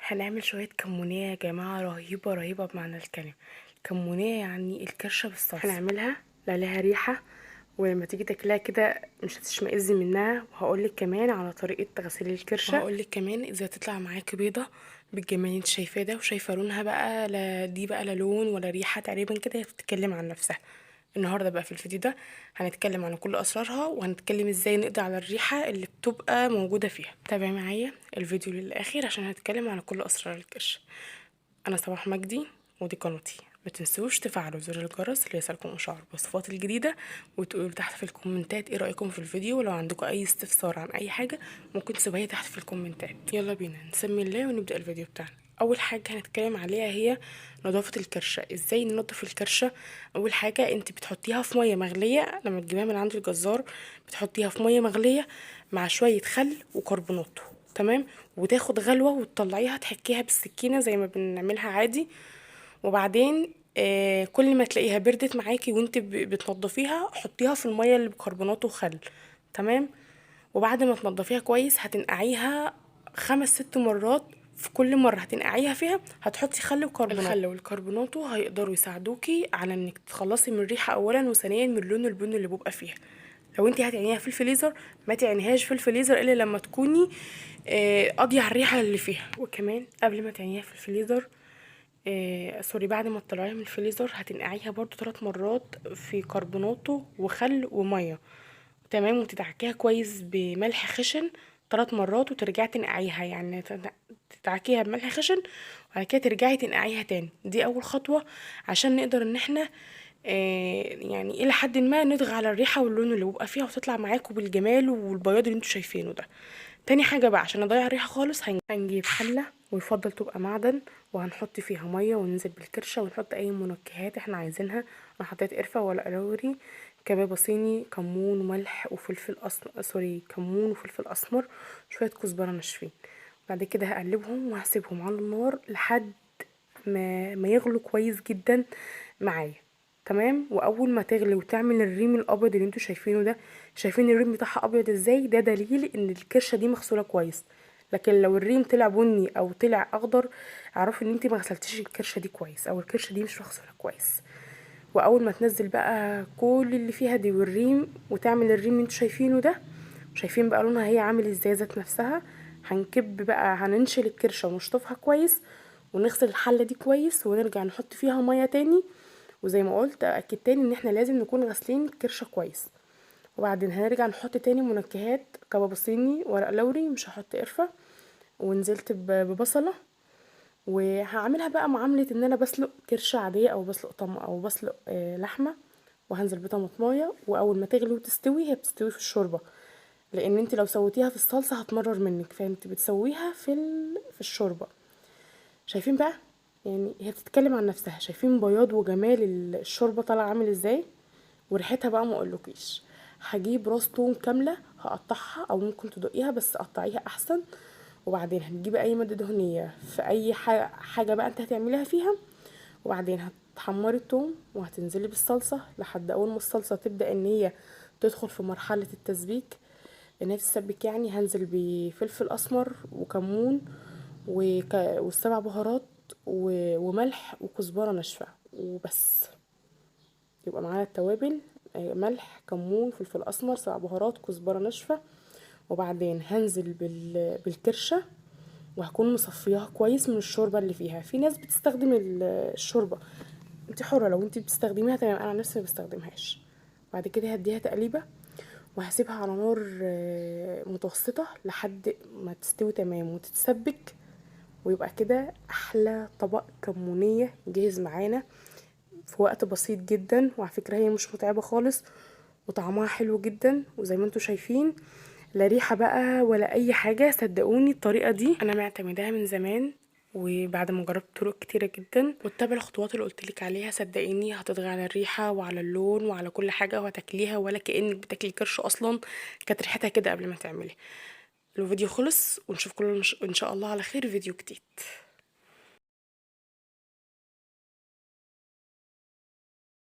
هنعمل شوية كمونية يا جماعة، رهيبة رهيبة بمعنى الكلمة. كمونية يعني الكرشة بالصلصة. هنعملها لا لها ريحة، ولما تيجي تاكلها كده مش هتشمئزي منها. وهقولك كمان على طريقة غسيل الكرشة، وهقولك كمان ازاي تطلع معاكي بيضة بالجمال اللي انت شايفاه ده. وشايفة لونها بقى، لا دي بقى لا لون ولا ريحة، تقريبا كده هي بتتكلم عن نفسها. النهارده بقى في الفيديو ده هنتكلم عن كل اسرارها، وهنتكلم ازاي نقضي على الريحه اللي بتبقى موجوده فيها. تابعي معايا الفيديو للاخر عشان هنتكلم عن كل اسرار الكرش. انا صباح مجدي ودي قناتي. ما تنسوش تفعلوا زر الجرس ليصلكم اشعار بالوصفات الجديده، وتقولوا تحت في الكومنتات ايه رايكم في الفيديو. ولو عندكم اي استفسار عن اي حاجه ممكن تسيبوها تحت في الكومنتات. يلا بينا نسمي الله ونبدا الفيديو بتاعنا. اول حاجه هنتكلم عليها هي نظافه الكرشه. ازاي ننظف الكرشه؟ اول حاجه انت بتحطيها في ميه مغليه. لما تجيبيها من عند الجزار بتحطيها في ميه مغليه مع شويه خل وكربونات، تمام. وتاخد غلوه وتطلعيها تحكيها بالسكينه زي ما بنعملها عادي. وبعدين كل ما تلاقيها بردت معاكي وانت بتنضفيها حطيها في الميه اللي بكربونات وخل، تمام. وبعد ما تنضفيها كويس هتنقعيها 5 6 مرات. في كل مرة هتنقعيها فيها هتحطي خل وكربونات. الخل والكربونات هيقدروا يساعدوكي على انك تتخلصي من الريحة اولا، وثانيا من اللون البني اللي بيبقى فيها. لو انت هتعينيها في الفريزر ما تعينيهاش في الفريزر الا لما تكوني قاضية على الريحة اللي فيها. وكمان قبل ما تعينيها في الفريزر، سوري، بعد ما تطلعيها من الفريزر هتنقعيها برضو 3 مرات في كربوناتو وخل وميه، تمام. وتدعكيها كويس بملح خشن 3 مرات وترجعي تنقعيها، يعني تدعكيها بملح خشن وبعد كده ترجعي تنقعيها تاني. دي اول خطوه عشان نقدر ان احنا يعني الى حد ما نضغط على الريحه واللون اللي بيبقى فيها وتطلع معاكم بالجمال والبياض اللي انتوا شايفينه ده. تاني حاجه بقى عشان نضيع الريحه خالص هنجيب حله، ويفضل تبقى معدن، وهنحط فيها ميه وننزل بالكرشه ونحط اي منكهات احنا عايزينها. انا حطيت قرفه ولا قلوري، كبابه صيني، كمون وملح وفلفل اسمر، سوري، كمون وفلفل اسمر، شويه كزبره ناشفين. بعد كده هقلبهم وهسيبهم على النار لحد ما يغلوا كويس جدا معايا، تمام. واول ما تغلي وتعمل الريم الابيض اللي انتوا شايفينه ده، شايفين الريم بتاعها ابيض ازاي؟ ده دليل ان الكرشه دي مغسوله كويس. لكن لو الريم طلع بني او طلع اخضر اعرفي ان انت ما غسلتيش الكرشه دي كويس، او الكرشه دي مش مغسوله كويس. واول ما تنزل بقى كل اللي فيها دي والريم وتعمل الريم اللي انتوا شايفينه ده، شايفين بقى لونها هي عامل ازاي ذات نفسها، هنكب بقى، هننشل الكرشه ونشطفها كويس ونغسل الحله دي كويس ونرجع نحط فيها ميه تاني. وزي ما قلت اكد تاني ان احنا لازم نكون غاسلين الكرشه كويس. وبعدين هنرجع نحط تاني منكهات، كباب صيني، ورق لوري، مش هحط قرفه، ونزلت ببصله. وهعملها بقى معامله ان انا بسلق كرشه عاديه او بسلق طم او بسلق لحمه. وهنزل بطماطمايه، واول ما تغلي وتستوي هي بتستوي في الشوربه، لان انت لو سويتيها في الصلصه هتمرر منك، فانت بتسويها في الشوربه. شايفين بقى؟ يعني هي بتتكلم عن نفسها. شايفين بياض وجمال الشوربه طالعه عامل ازاي؟ وريحتها بقى ما اقولكيش. هجيب راس توم كامله هقطعها، او ممكن تدقيها بس قطعيها احسن. وبعدين هتجيبي اي ماده دهنيه في اي حاجه بقى انت هتعمليها فيها. وبعدين هتحمري التوم وهتنزلي بالصلصه لحد اول ما الصلصه تبدا ان هي تدخل في مرحله التسبيك، ان هي تتسبك. يعني هنزل بفلفل اسمر وكمون والسبع بهارات وملح وكزبره ناشفه وبس. يبقى معانا التوابل، ملح، كمون، فلفل اسمر، سبع بهارات، كزبره ناشفه. وبعدين هنزل بالكرشه، وهكون مصفياها كويس من الشوربه اللي فيها. في ناس بتستخدم الشوربه، انت حره لو انت بتستخدميها، تمام. انا عن نفسي ما بستخدمهاش. بعد كده هديها تقليبه وهسيبها على نار متوسطه لحد ما تستوي تمام وتتسبك. ويبقى كده احلى طبق كمونيه جاهز معانا في وقت بسيط جدا. وعلى فكره هي مش متعبه خالص، وطعمها حلو جدا. وزي ما انتوا شايفين لا ريحه بقى ولا اي حاجه. صدقوني الطريقه دي انا معتمداها من زمان، وبعد ما جربت طرق كتيره جدا واتبع الخطوات اللي قلتلك عليها، صدقيني هتضغي على الريحه وعلى اللون وعلى كل حاجه، وهتاكليها ولا كانك بتاكلي كرش اصلا. كانت ريحتها كده قبل ما تعملي. الفيديو خلص، ونشوفكم ان شاء الله على خير فيديو جديد.